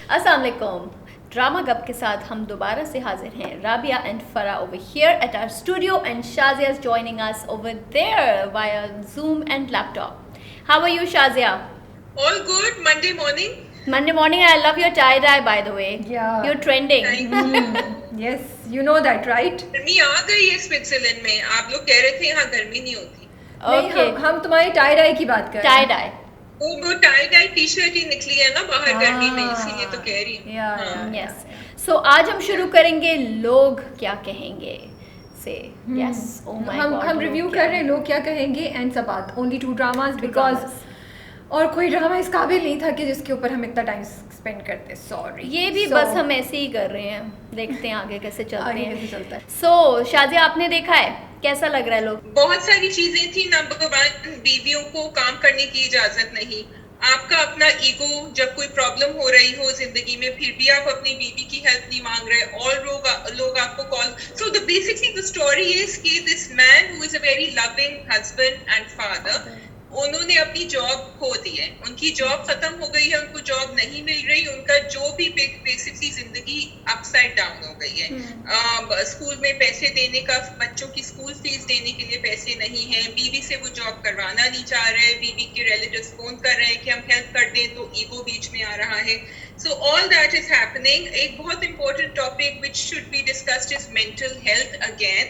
अस्सलाम वालेकुम। ड्रामा गप के साथ हम दोबारा से हाजिर हैं, राबिया एंड फरा over here at our studio and Shazia is joining us over there via Zoom and laptop. How are you, Shazia? All good. Monday morning. Monday morning. I love your tie dye, by the way. Yeah. You're trending. Yes, you know that, right? गर्मी आ गई है Switzerland में। आप लोग कह रहे थे यहाँ गर्मी नहीं होती। नहीं, Okay. हम तुम्हारी टाई डाई की बात कर रहे Tie हैं। dye. वो टाई डाई टी शर्ट ही निकली है ना बाहर गर्मी में, इसीलिए तो कह रही हूँ। Yeah, हाँ। yeah. Yes. So आज हम शुरू करेंगे लोग क्या कहेंगे से. Yes. Oh my God. हम लोग रिव्यू क्या कर रहे हैं लोग क्या कहेंगे and Sabaat only 2 dramas because dramas. और कोई ड्रामा इस काबिल नहीं था कि जिसके ऊपर हम इतना टाइम स्पेंड करते। सॉरी, ये भी बस हम ऐसे ही कर रहे हैं, देखते हैं आगे कैसे चलते आगे हैं. कैसे चलता है। सो शाजिया, आपने देखा है कैसा लग रहा है लोग? बहुत सारी चीजें थी। नंबर 1, बीवियों को काम करने की इजाजत नहीं। आपका अपना ईगो, जब कोई प्रॉब्लम हो रही हो जिंदगी में, फिर भी आप अपनी बीवी की हेल्प नहीं मांग रहे और लोग आपको call. So the basically the story is कि this man who is a very loving husband and father, उन्होंने अपनी जॉब खो दी है। उनकी जॉब खत्म हो गई है, उनको जॉब नहीं मिल रही। उनका जो भी बेसिकली जिंदगी अपसाइड डाउन हो गई है। स्कूल में पैसे देने का, बच्चों की स्कूल फीस देने के लिए पैसे नहीं है। बीवी से वो जॉब करवाना नहीं चाह रहे। बीवी के रिलेटिव्स फोन कर रहे हैं कि हम हेल्प कर दें, तो ईगो बीच में आ रहा है। So all that is happening. एक बहुत important topic which should be discussed is mental health again,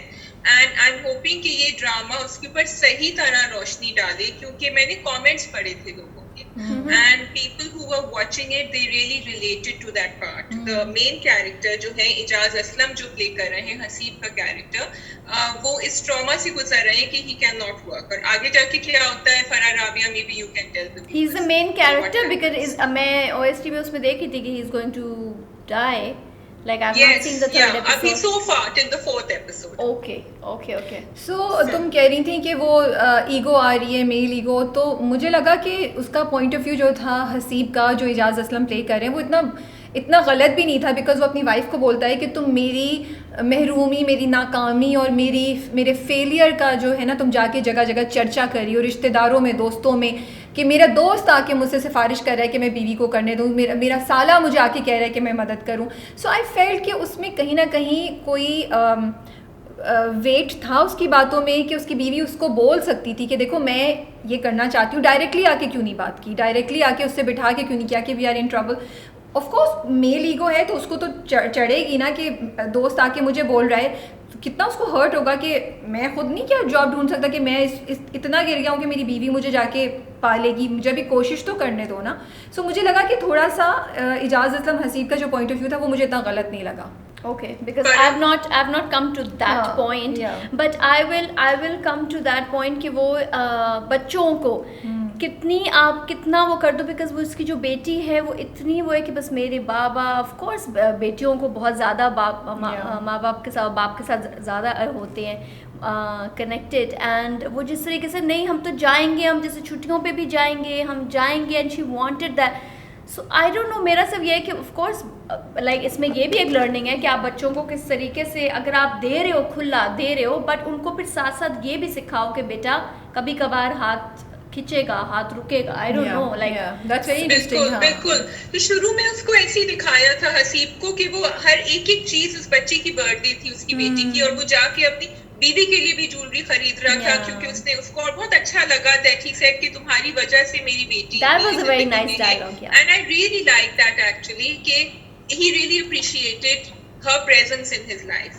and I am hoping कि ये ड्रामा उसके ऊपर सही तरह रोशनी डाले, क्योंकि मैंने कमेंट्स पढ़े थे लोगों के, and people who were watching it they really related to that part. The main character जो है इजाज असलम, जो प्ले कर रहे हैं हसीब का कैरेक्टर, वो इस ट्रॉमा से गुजर रहे हैं कि ही कैन नॉट वर्क। और आगे जाके क्या होता है, Farah Rabia, maybe you can tell he is the main character because मैं ओएसटी में उसमें देखी थी कि he is going to die. Like I've not seen the third episode. अभी so far till the 4th episode. Okay. सो तुम कह रही थी कि वो ईगो आ रही है, मेल ईगो, तो मुझे लगा कि उसका पॉइंट ऑफ व्यू जो था हसीब का, जो इजाज़ असलम प्ले कर रहे हैं, वो इतना गलत भी नहीं था। बिकॉज वो अपनी वाइफ को बोलता है कि तुम मेरी महरूमी, मेरी नाकामी और मेरे फेलियर का जो है ना, तुम जाके जगह जगह चर्चा करी हो, रिश्तेदारों में, दोस्तों में, कि मेरा दोस्त आके मुझसे सिफारिश कर रहा है कि मैं बीवी को करने दूँ, मेरा साला मुझे आके कह रहा है कि मैं मदद करूँ। सो आई फेल्ट कि उसमें कहीं ना कहीं कोई वेट था उसकी बातों में, कि उसकी बीवी उसको बोल सकती थी कि देखो मैं ये करना चाहती हूँ। डायरेक्टली आके क्यों नहीं बात की, डायरेक्टली आके उससे बिठा के क्यों नहीं किया कि we are in trouble. Of course male ego है तो उसको तो चढ़ेगी ना कि दोस्त आके मुझे बोल रहा है, तो कितना उसको हर्ट होगा कि मैं खुद नहीं क्या जॉब ढूंढ सकता, कि मैं इतना गिर गया हूँ कि मेरी बीवी मुझे जाके पालेगी, मुझे भी कोशिश तो करने दो ना। सो मुझे लगा कि थोड़ा सा इजाज़ असलम हसीब का जो पॉइंट ऑफ व्यू था वो मुझे इतना गलत नहीं लगा। Okay, because I've not come to that point, yeah. but I will come to that point कि वो बच्चों को कितना वो कर दो, बिकॉज वो उसकी जो बेटी है वो इतनी वो है कि बस मेरे बाबा, ऑफ कोर्स बेटियों को बहुत ज़्यादा माँ बाप के साथ ज़्यादा होते हैं कनेक्टेड, एंड वो जिस तरीके से नहीं हम तो जाएंगे, हम जैसे छुट्टियों पे भी जाएंगे, हम जाएंगे, and she wanted that. So I don't know, मेरा सब ये है कि ऑफ कोर्स लाइक इसमें ये भी एक लर्निंग है कि आप बच्चों को किस तरीके से, अगर आप दे रहे हो, खुला दे रहे हो, बट उनको फिर साथ साथ ये भी सिखाओ कि बेटा कभी कभार हाथ खींचेगा, हाथ रुकेगा। I don't know, like that's very interesting. बिल्कुल। तो शुरू में उसको ऐसे ही दिखाया था हसीब को कि वो हर एक चीज, उस बच्चे की बर्थडे थी उसकी बेटी की, और वो जाके अपनी बीवी के लिए भी ज्वेलरी खरीद रहा था, क्योंकि उसने उसको और बहुत अच्छा लगा दैट ही सेड कि तुम्हारी वजह से मेरी बेटी। That was a very nice dialogue, and I really like that actually, कि he really appreciated her presence in his life,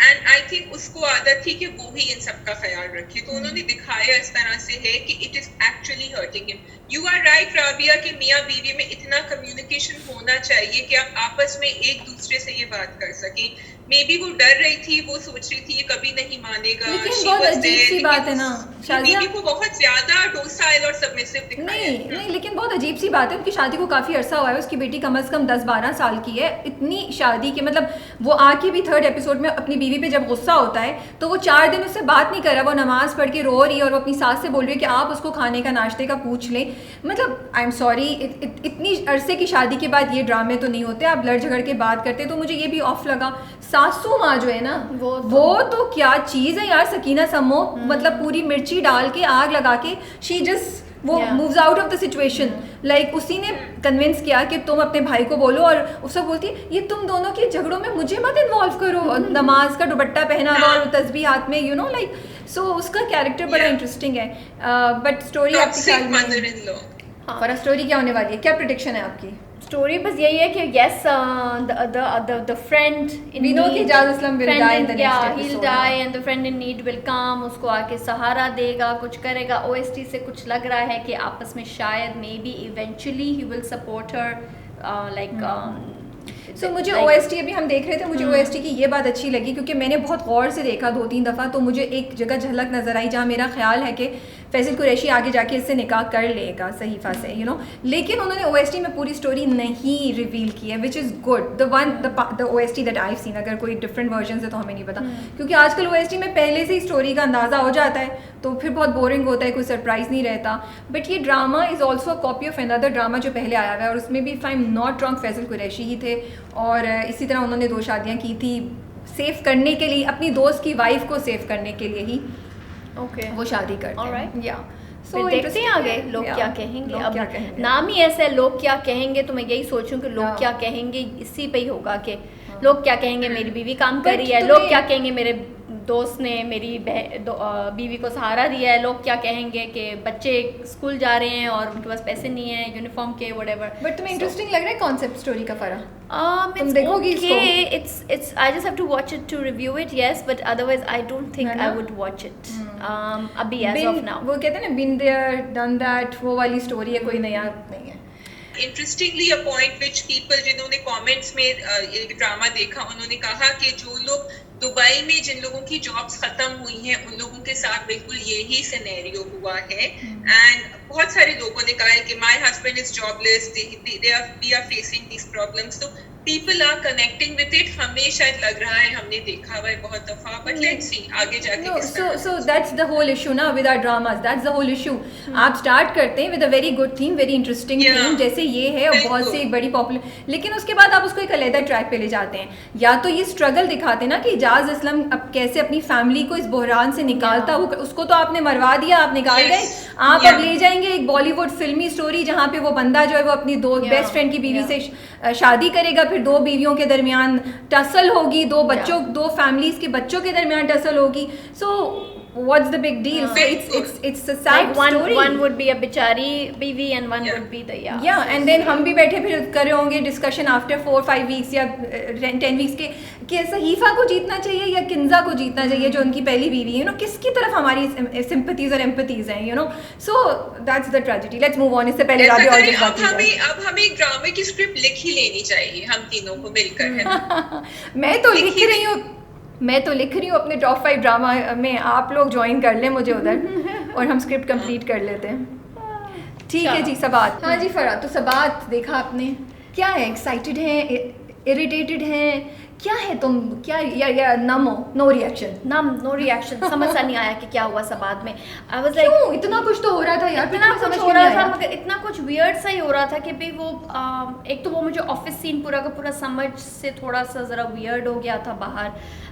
and I think उसको आदत थी कि वो ही इन सब का ख्याल रखे, तो उन्होंने दिखाया इस तरह से है कि it is actually hurting him. You are right Rabia, कि मियाँ बीवी में इतना कम्युनिकेशन होना चाहिए कि आप आपस में एक दूसरे से ये बात कर सकें। मे बी वो डर रही थी, वो सोच रही थी ये कभी नहीं मानेगा। लेकिन बहुत अजीब सी बात है ना शाजिया, बीवी को बहुत ज्यादा डोसाइल और सबमिसिव दिखाया। नहीं, लेकिन बहुत अजीब सी बात है, उनकी शादी को काफ़ी अरसा हुआ है, उसकी बेटी कम से कम 10-12 साल की है। इतनी शादी के मतलब वो आके भी 3rd एपिसोड में अपनी बीवी पे जब गुस्सा होता है तो वो 4 दिन उससे बात नहीं कर रहा, वो नमाज पढ़ के रो रही है और वो अपनी सास से बोल रही है कि आप उसको खाने का, नाश्ते का पूछ लें। मतलब आई एम सॉरी, इतनी अरसे की शादी के बाद ये ड्रामे तो नहीं होते, आप लड़ झगड़ के बात करते, तो मुझे ये भी ऑफ लगा। सासू माँ जो है ना, वो तो क्या चीज़ है यार, सकीना समो, मतलब पूरी मिर्ची डाल के आग लगा के शी जस्ट वो moves out of the situation. Like उसी ने कन्विंस किया कि तुम अपने भाई को बोलो, और उसको बोलती है ये तुम दोनों के झगड़ों में मुझे मत इन्वॉल्व करो, और नमाज का दुपट्टा पहना हुआ और तस्बीह हाथ में, यू नो लाइक, सो उसका कैरेक्टर बड़ा इंटरेस्टिंग है। बट स्टोरी आपके ख्याल में फरा स्टोरी क्या होने वाली है, क्या प्रेडिक्शन है आपकी? स्टोरी बस यही है कि yes the friend in We know कि Ejaz Aslam will die in the next episode, he'll die and the friend in need will come, उसको आके सहारा देगा, कुछ करेगा। OST से कुछ लग रहा है कि आपस में शायद may be eventually he will support her like. सो मुझे OST अभी हम देख रहे थे, मुझे OST की ये बात अच्छी लगी क्योंकि मैंने बहुत गौर से देखा 2-3 दफ़ा, तो मुझे एक जगह झलक नज़र आई जहाँ मेरा ख्याल है कि फैसल कुरैशी आगे जाके इससे निकाह कर लेगा सहीफ़ा से, यू नो, लेकिन उन्होंने OST में पूरी स्टोरी नहीं रिवील की है, which is good. The OST that I seen, अगर कोई डिफरेंट वर्जन है तो हमें नहीं पता, क्योंकि आजकल OST में पहले से ही स्टोरी का अंदाज़ा हो जाता है तो फिर बहुत बोरिंग होता है, कोई सरप्राइज़ नहीं रहता। बट ये drama is also a copy of another drama जो पहले आया हुआ है, और उसमें भी if I am not wrong Faysal Qureshi ही थे, और इसी तरह उन्होंने 2 शादियाँ की थी सेव करने के लिए, अपनी दोस्त की वाइफ को सेव करने के लिए ही ओके वो शादी करते हैं। या फिर देखते हैं आगे लोग क्या कहेंगे। अब नाम ही ऐसा है, लोग क्या कहेंगे, तो मैं यही सोचूं कि लोग क्या कहेंगे इसी पे ही होगा कि लोग क्या कहेंगे मेरी बीवी काम कर रही है, लोग क्या कहेंगे मेरे दोस्त ने मेरी बीवी को सहारा दिया है, लोग क्या कहेंगे कि बच्चे स्कूल जा रहे हैं और उनके पास पैसे नहीं है यूनिफॉर्म के व्हाटएवर। बट तुम्हें इंटरेस्टिंग लग रहा है कॉन्सेप्ट स्टोरी का फरा? तुम देखोगी इसको? It's I just have to watch it to review it, yes, but otherwise I don't think I would watch it अभी as of now। वो कहते हैं ना been there done that, वो वाली स्टोरी है, कोई नया नहीं है। Interestingly a point which people जिन्होंने कमेंट्स में ये ड्रामा देखा, उन्होंने कहा कि जो लोग दुबई में जिन लोगों की जॉब्स खत्म हुई हैं उन लोगों के साथ बिल्कुल यही सिनेरियो हुआ है। एंड बहुत सारे लोगों ने कहा है कि my husband is jobless, we are facing this problems, तो people are connecting with it. हमें शायद लग रहा है, हमने देखा हुआ है बहुत दफा, बट लेट्स सी आगे जाके। so that's the whole issue ना with our dramas, that's the whole issue। आप स्टार्ट करते हैं with a very good theme, very interesting theme, जैसे ये है और बहुत से बड़ी पॉपुलर, लेकिन उसके बाद आप उसको एक अलग ट्रैक पे ले जाते हैं। या तो ये स्ट्रगल दिखाते हैं ना कि इजाज़ अस्लम अब कैसे अपनी फैमिली को इस बहरान से निकालता, वो उसको तो आपने मरवा दिया, आप निकाल गए, आप अब ले जाएंगे एक बॉलीवुड फिल्मी स्टोरी जहाँ पे वो बंदा जो है वो अपनी बेस्ट फ्रेंड की बीवी से शादी करेगा, फिर 2 बीवियों के दरमियान टसल होगी, 2 फैमिलीज के बच्चों के दरमियान टसल होगी। सो what's the big deal? So it's a sad story. One would be a बिचारी बीवी and one would be the and then हम भी बैठे फिर कर रहे होंगे डिस्कशन आफ्टर 4-5 वीक्स या 10 वीक्स के कि सहीफा को जीतना चाहिए या किंजा को जीतना चाहिए जो उनकी पहली बीवी है, यू नो, किसकी तरफ हमारी सिंपैथीज और एम्पैथीज हैं, you know. So that's the tragedy. Let's move on. इससे पहले अब हमें एक ड्रामे की स्क्रिप्ट लिख ही लेनी चाहिए हम तीनों को मिलकर, है ना? मैं तो लिख रही हूँ अपने टॉप 5 ड्रामा में, आप लोग ज्वाइन कर लें मुझे उधर और हम स्क्रिप्ट कंप्लीट कर लेते हैं। ठीक है जी। सबात, हाँ जी फरा, तो सबात देखा आपने, क्या है, एक्साइटेड हैं, इरिटेटेड हैं, क्या है तुम, क्या या नो रिएक्शन समझ सा नहीं आया कि क्या हुआ सबात में। आई वाज लाइक इतना कुछ तो हो रहा था यार, इतना कुछ हो रहा था, मगर इतना कुछ वियर्ड सा ही हो रहा था कि भाई वो एक तो वो मुझे ऑफिस सीन पूरा का पूरा समझ से थोड़ा सा ज़रा वियर्ड हो गया था बाहर।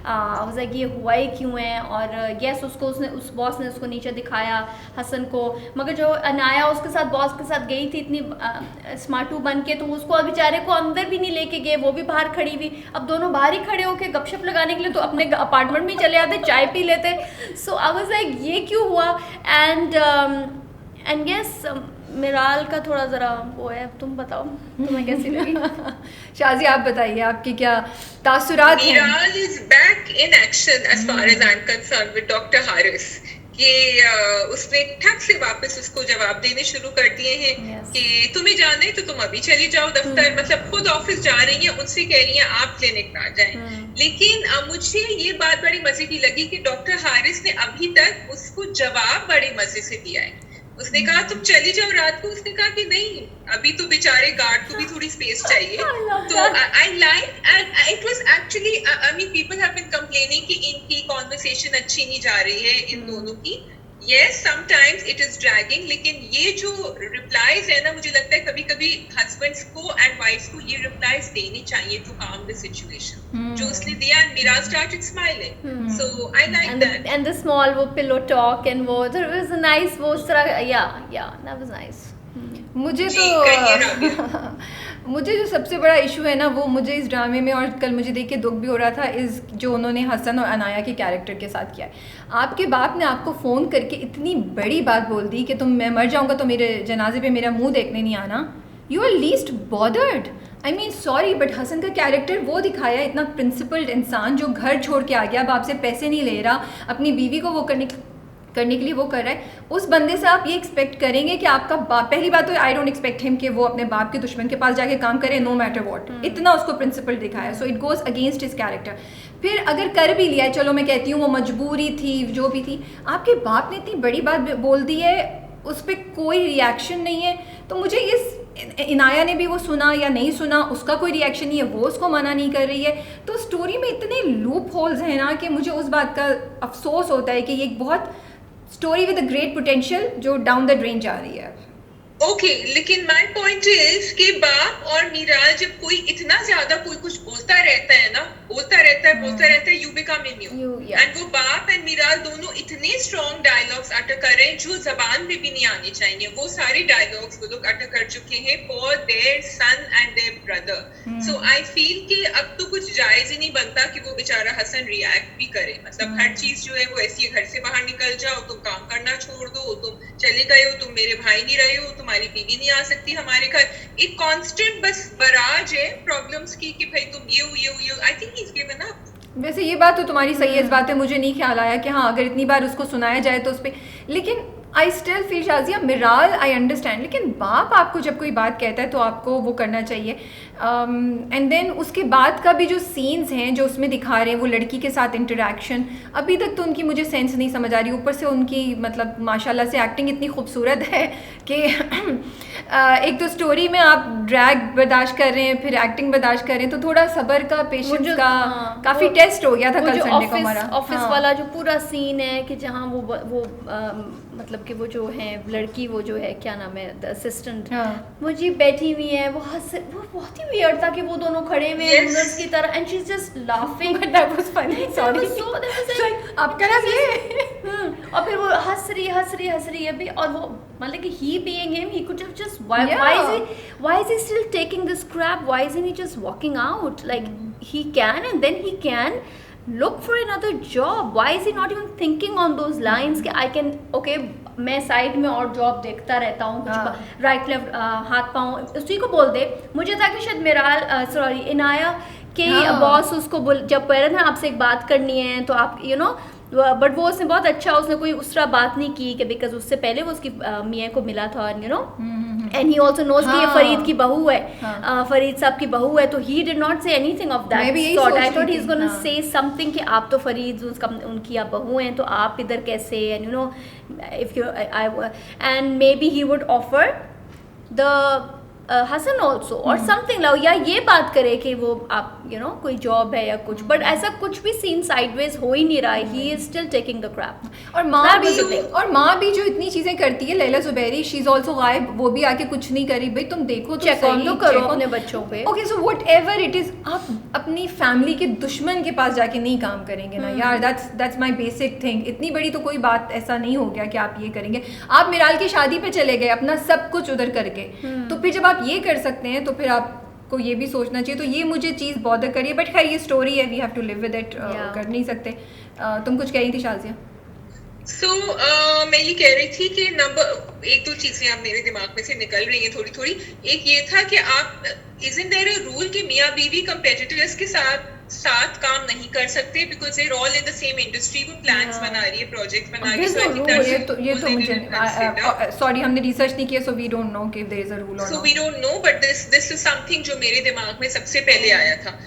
आई वाज लाइक ये हुआ ही क्यों है, और यस उसको उस बॉस ने उसको नीचे दिखाया हसन को, मगर जो अनाया उसके साथ बॉस के साथ गई थी इतनी स्मार्टू बन के, तो उसको बेचारे को अंदर भी नहीं लेके गए, वो भी बाहर खड़ी हुई। अब दोनों बाहर ही खड़े होके गपशप लगाने के लिए तो अपने अपार्टमेंट में चले आते, चाय पी लेते। सो आई वाज लाइक ये क्यों हुआ। एंड यस मिराल का थोड़ा ज़रा वो है। तुम बताओ तुम्हें कैसी लगी? शाजी आप बताइए, आपकी क्या तासुरात हैं? Miral is back in action as far as I am concerned with doctor Haris, कि उसने ठक से वापस उसको जवाब देने शुरू कर दिए हैं कि तुम्हें जाना है तो तुम अभी चली जाओ दफ्तर, मतलब खुद ऑफिस जा रही हैं, उनसे कह रही हैं आप क्लिनिक ना जाएं। लेकिन मुझे ये बात बड़ी मजे की लगी कि डॉक्टर हारिस ने अभी तक उसको जवाब बड़े मजे से दिया है। उसने कहा तुम चली जाओ रात को, उसने कहा कि नहीं अभी तो बेचारे गार्ड को भी थोड़ी स्पेस चाहिए। तो I like, and it was actually, I mean people have been complaining कि इनकी कॉन्वर्सेशन अच्छी नहीं जा रही है इन दोनों की। Yes, sometimes it is dragging, लेकिन ये जो रिप्लाईज है ना, मुझे लगता है कभी कभी हस्बैंड्स को एंड वाइफ्स को ये रिप्लाईज देनी चाहिए टू calm the situation, जो उसने दिया। And Meera started smiling, so I like that. And the small वो pillow talk and वो there was a nice वो उस तरह, yeah that was nice. मुझे जी कहिए तो राबिया। मुझे जो सबसे बड़ा इशू है ना, वो मुझे इस ड्रामे में, और कल मुझे देख के दुख भी हो रहा था, इस जो उन्होंने हसन और अनाया के कैरेक्टर के साथ किया है। आपके बाप ने आपको फ़ोन करके इतनी बड़ी बात बोल दी कि मैं मर जाऊंगा तो मेरे जनाजे पे मेरा मुंह देखने नहीं आना। You are least bothered. I mean sorry, but Hasan का कैरेक्टर वो दिखाया, इतना प्रिंसिपल्ड इंसान जो घर छोड़ के आ गया, बाप से पैसे नहीं ले रहा, अपनी बीवी को वो करने के लिए वो कर रहा है। उस बंदे से आप ये एक्सपेक्ट करेंगे कि आपका बाप, पहली बात तो आई डोंट एक्सपेक्ट हिम कि वो अपने बाप के दुश्मन के पास जाके काम करे नो मैटर व्हाट। इतना उसको प्रिंसिपल दिखाया, so it goes against his character. फिर अगर कर भी लिया, चलो मैं कहती हूँ वो मजबूरी थी, जो भी थी, आपके बाप ने इतनी बड़ी बात बोल दी है, उस पर कोई रिएक्शन नहीं है। तो मुझे इस इनाया ने भी वो सुना या नहीं सुना, उसका कोई रिएक्शन नहीं है, वो उसको मना नहीं कर रही है। तो स्टोरी में इतने लूप होल्स हैं ना कि मुझे उस बात का अफसोस होता है कि ये एक बहुत story with a great potential जो डाउन द ड्रेन जा रही है। ओके लेकिन माय पॉइंट इज कि बाप और मीराल जब कोई इतना ज्यादा कोई कुछ बोलता रहता है ना, बोलता रहता है, यू बिकम इम्यून। एंड वो बाप एंड मीराल दोनों इतने स्ट्रॉन्ग डायलॉग्स अटक कर रहे हैं जो जबान पे भी नहीं आने चाहिए। वो सारे डायलॉग्स वो लोग अटक कर चुके हैं for their son and their brother. So I feel कि अब तो कुछ जायज ही नहीं बनता कि वो बेचारा हसन रिएक्ट भी करे। मतलब हर चीज जो है वो ऐसी, घर से बाहर निकल जाओ, तुम काम करना छोड़ दो, तुम चले गए हो, तुम मेरे भाई नहीं रहे हो, तुम्हारी बीवी नहीं आ सकती हमारे घर। एक कांस्टेंट बस बराज है प्रॉब्लम्स की कि भाई तुम ये I think he is given up. वैसे ये बात तो तुम्हारी सही है, इस बात पे मुझे नहीं ख्याल आया कि हाँ अगर इतनी बार उसको सुनाया जाए तो उस पर, लेकिन I still feel Shazia, मिराल I understand, लेकिन बाप आपको जब कोई बात कहता है तो आपको वो करना चाहिए। एंड देन उसके बाद का भी जो सीन्स हैं जो उसमें दिखा रहे हैं, वो लड़की के साथ इंटरेक्शन, अभी तक तो उनकी मुझे सेंस नहीं समझ आ रही। ऊपर से उनकी मतलब माशाल्लाह से एक्टिंग इतनी खूबसूरत है कि एक तो स्टोरी में आप ड्रैग बर्दाश्त कर रहे हैं, फिर एक्टिंग बर्दाश्त कर रहे हैं, तो थोड़ा सब्र का, पेशेंस का काफ़ी टेस्ट हो गया था कल संडे को हमारा। ऑफिस वाला जो पूरा सीन है कि जहाँ वो मतलब कि वो जो है लड़की, वो जो है क्या नाम है, द असिस्टेंट, वो जी बैठी हुई है, वो बहुत ही वियर्ड था कि वो दोनों खड़े हुए हैं लूजर्स की तरह, and she is just laughing, but that was funny, sorry आपका नाम ये और फिर वो हंस रही है भी, और वो मतलब कि he being him, he could have just why is he still taking this crap, why isn't he just walking out, like he can, and then he can look for another job, why is he not even thinking on those lines कि I can okay मैं side में और job देखता रहता हूँ, कुछ right left हाथ पाँव उसी को बोल दे। मुझे था कि शायद मिराल सॉरी इनाया के बॉस उसको जब कह रहे थे आपसे एक बात करनी है तो आप यू नो, बट वो उसने बहुत अच्छा, उसने कोई उस तरह बात नहीं की कि बिकॉज उससे पहले वो उसकी मियाँ को मिला था, you know, and he also knows कि ये फरीद की बहू है, फरीद साहब की बहू है, तो he did not say anything of that sort. I thought he is gonna say something कि आप तो फरीद उनकी आप बहू हैं तो आप इधर कैसे, and you know if you and maybe he would offer the Hasan also और समथिंग लाओ, या ये बात करे कि वो आप यू नो कोई जॉब है या कुछ, बट ऐसा कुछ भी सीन साइडवेज हो ही नहीं रहा है, he is still taking the crap. और माँ भी जो इतनी चीजें करती है, Laila Zubairi, she is also गायब, वो भी आके कुछ नहीं करी। भाई तुम देखो तो चेक ऑन तो करो अपने बच्चों पे। Okay so whatever it is, आप अपनी फैमिली के दुश्मन के पास जाके नहीं काम करेंगे ना यार, दैट्स माई बेसिक थिंग। इतनी बड़ी तो कोई बात ऐसा नहीं हो गया कि आप ये करेंगे। आप मिराल की शादी पे चले गए अपना सब कुछ उधर करके, तो फिर जब आप ये कर सकते हैं तो फिर आपको ये भी सोचना चाहिए। तो ये मुझे चीज़ बॉदर करी है, बट खैर ये स्टोरी है, we have to live with it, कर नहीं सकते। तुम कुछ कह रही थी शाजिया? मैं ये कह रही थी कि एक दो चीजें अब मेरे दिमाग में से निकल रही हैं थोड़ी थोड़ी। एक ये था कि आप इजंट देयर अ रूल कि मियाँ बीवी कंपेटिटर्स के साथ काम नहीं कर सकते because they are all in the same industry, वो प्लान्स बना रही है, प्रोजेक्ट बना रही है। ये तो मुझे सॉरी हमने रिसर्च नहीं किया, सो वी डोंट नो कि देयर इज अ रूल और so we don't know, but this is something जो मेरे दिमाग में सबसे पहले आया था।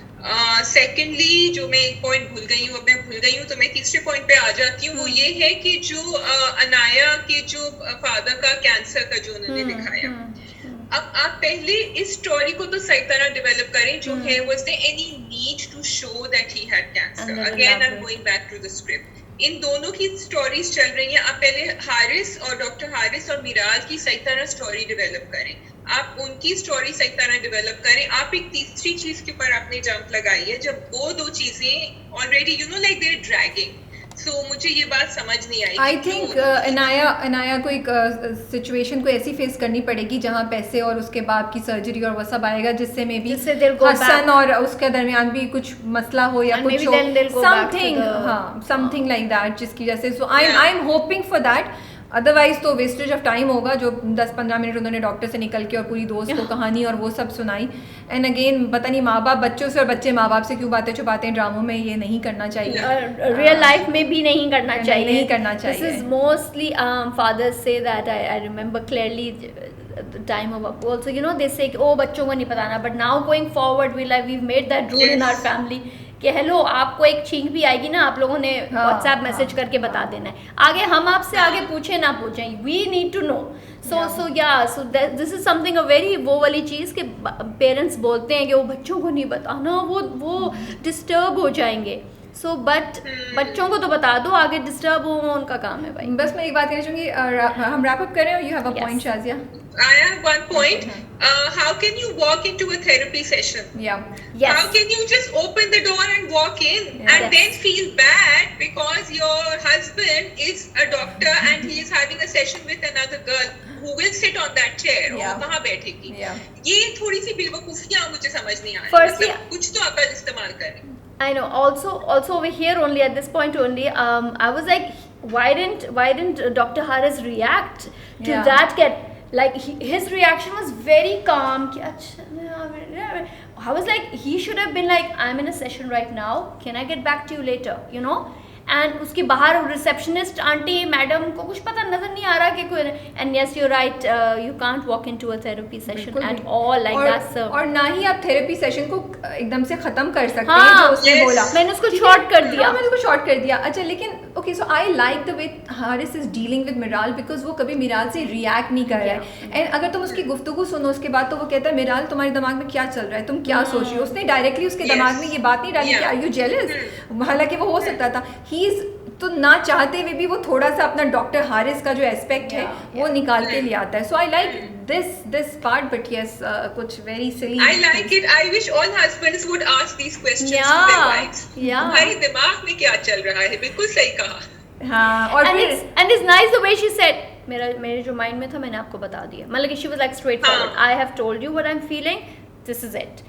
सेकेंडली जो मैं एक पॉइंट भूल गई हूँ, तो मैं तीसरे पॉइंट पे आ जाती हूँ। वो ये है कि जो अनाया के जो फादर का कैंसर का जो उन्होंने दिखाया, अब आप पहले इस स्टोरी को तो सही तरह डेवलप करें जो है, was there any need to show that he had cancer? Again I'm going back to the script. इन दोनों की स्टोरीज चल रही हैं, आप पहले हारिस और डॉक्टर हारिस और मिराल की सही तरह स्टोरी डेवलप करें, आप उनकी स्टोरी सही तरह डेवलप करें। आप एक तीसरी चीज के ऊपर आपने जंप लगाई है जब वो दो चीजें already you know like they are dragging. So मुझे ये बात समझ नहीं आई। आई थिंक अनाया को एक सिचुएशन को ऐसी फेस करनी पड़ेगी जहाँ पैसे और उसके बाद की सर्जरी और वो सब आएगा, जिससे मे बी जिससे they'll go हसन back. और उसके दरमियान भी कुछ मसला हो या And कुछ maybe हो, then they'll go back to something, the- हाँ समथिंग लाइक दैट, जिसकी वजह से सो आई Yeah. Am hoping for that. Otherwise तो वेस्टेज ऑफ टाइम होगा, जो 10-15 मिनट उन्होंने डॉक्टर से निकल के और पूरी दोस्त को कहानी और वो सब सुनाई। एंड अगेन पता नहीं माँ बाप बच्चों से और बच्चे माँ बाप से क्यों बातें छुपाते हैं ड्रामों में, ये नहीं करना चाहिए। रियल लाइफ में भी नहीं करना चाहिए, नहीं करना दिस चाहिए। Is mostly fathers say that I remember clearly time of also you know they say oh बच्चों को नहीं बताना, but now going forward we made that rule in our family कि हेलो आपको एक छींक भी आएगी ना, आप लोगों ने व्हाट्सएप मैसेज करके बता देना है, आगे हम आपसे आगे पूछे ना पूछें, we need to know. So this is something a very, वो वाली चीज़ कि पेरेंट्स बोलते हैं कि वो बच्चों को नहीं बताना, वो डिस्टर्ब हो जाएंगे। सो बट बच्चों को तो बता दो, आगे डिस्टर्ब हो उनका काम है भाई। बस मैं एक बात कहना चाहूँगी, हम रैप अप करें, you have a Yes. Point Shazia? I have one point. How can you walk into a therapy session? या Yes. How can you just open the door and walk in and Yes. then feel bad because your husband is a doctor and he is having a session with another girl who will sit on that chair? Yeah. वो कहाँ बैठेगी? Yeah. ये थोड़ी सी बेवकूफियाँ मुझे समझ नहीं आ रही। Firstly- मतलब कुछ तो अकल इस्तेमाल करें। I know. Also over here only at this point only, I was like, why didn't Dr. Harris react to Yeah. that? Like his reaction was very calm. कि अच्छा, I was like, he should have been like, I'm in a session right now. Can I get back to you later? You know. And उसके बाहर receptionist aunty madam को कुछ पता नजर नहीं आ रहा कि कोई, and yes you right, you can't walk into a therapy session at all like that sir. और ना ही आप थेरेपी सेशन को एकदम से खत्म कर सकते हाँ, हैं, जो उसने yes. बोला मैंने उसको शॉर्ट कर दिया। हाँ, मैंने उसको शॉर्ट कर दिया। अच्छा, लेकिन okay, so I like the way Haris is dealing with मिराल, because वो कभी मिराल से रिएक्ट नहीं कर रहा है। एंड अगर तुम उसकी गुफ्तगू सुनो उसके बाद, तो वो कहता है मिराल तुम्हारे दिमाग में क्या चल रहा है, तुम क्या सोच रही हो। उसने डायरेक्टली उसके Yes. दिमाग में ये बात नहीं डाली कि आर यू जेलस, हालांकि वो हो सकता था। ही इज तो ना चाहते हुए भी वो थोड़ा सा अपना डॉक्टर हारिस का जो एस्पेक्ट है वो निकाल के ले आता है। So I like this part, but yes कुछ very silly. I like it. I wish all husbands would ask these questions to Yeah, their wives. yeah. तुम्हारे दिमाग में क्या चल रहा है? बिल्कुल सही कहा। हाँ, और and फिर it's nice the way she said, मेरे जो माइंड में था मैंने आपको बता दिया, मतलब कि she was like straightforward. हाँ. I have told you what I'm feeling, this is it.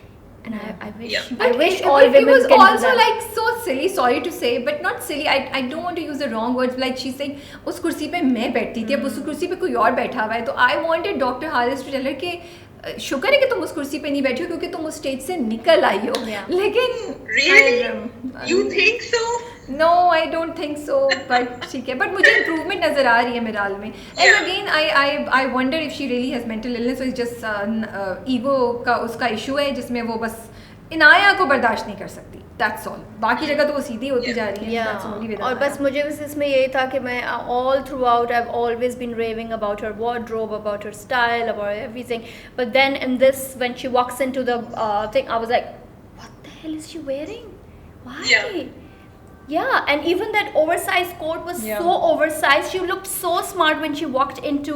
And I wish Yeah. I wish But all it women was can do also that. like so silly, sorry to say, but not silly. I don't want to use the wrong words. Like she's saying, उस कुर्सी पे मैं बैठती थी, अब उस कुर्सी पे कोई और बैठा हुआ है। तो I wanted Dr. Harris to tell her कि शुक्र है कि तुम उस कुर्सी पे नहीं बैठी हो, क्योंकि तुम उस स्टेज से निकल आई हो। Yeah. लेकिन Really? You think so? No I don't think so, but ठीक है। बट मुझे इम्प्रूवमेंट नजर आ रही है मिराल में। And Yeah. Again I wonder if she really has mental illness, is just ego का उसका इशू है, जिसमें वो बस इनाया को बर्दाश्त नहीं कर सकती, दैट्स ऑल। बाकी जगह तो वो सीधी होती जा रही है। That's only with और Anaya. बस मुझे बस इसमें यही था कि मैं all throughout I've always been raving about her wardrobe, about her style, about everything, but then in this when she walks into the thing, I was like, what the hell is she wearing? Why? Yeah, and even that oversized coat was Yeah. so oversized. She looked so smart when she walked into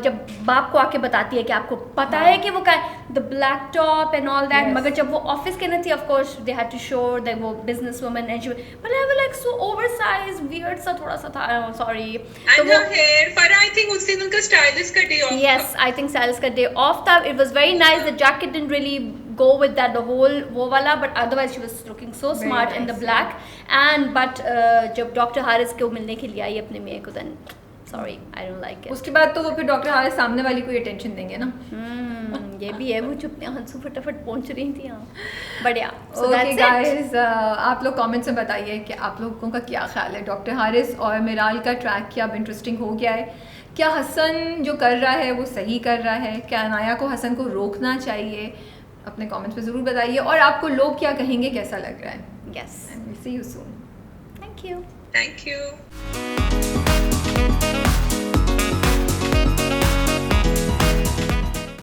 जब बाप को आके बताती है कि आपको पता है कि वो क्या the black top and all that. Yes. मगर जब वो ऑफिस के अंदर थी, of course they had to show that वो business woman and she, but I was like so oversized, weird सा थोड़ा सा था, sorry. तो And her hair, पर I think उस दिन उनका stylist का day off था। Yes, I think Sal's का day off था. It was very nice. The jacket didn't really go with that, the whole वो वाला, but otherwise she was looking so Very smart in the nice, black. And but जब doctor Haris को मिलने के लिए आई अपने मेयर को, then sorry, I don't like it. उसके बाद तो वो फिर डॉक्टर हारिस सामने वाली को ये टेंशन देंगे ना। ये भी है, वो चुप हंसू फटाफट पहुंच रही थी यहाँ, but yeah, so okay that's it. Guys, आप लोग कमेंट्स में बताइए कि आप लोगों का क्या ख्याल है, डॉक्टर हारिस और मिराल का ट्रैक क्या अब इंटरेस्टिंग हो गया है? क्या हसन जो कर रहा है वो सही कर रहा है? क्या अनाया को हसन को रोकना चाहिए? अपने कमेंट्स में ज़रूर बताइए। और आपको लोग क्या कहेंगे, कैसा लग रहा है? Yes, see you soon. thank you. Thank you.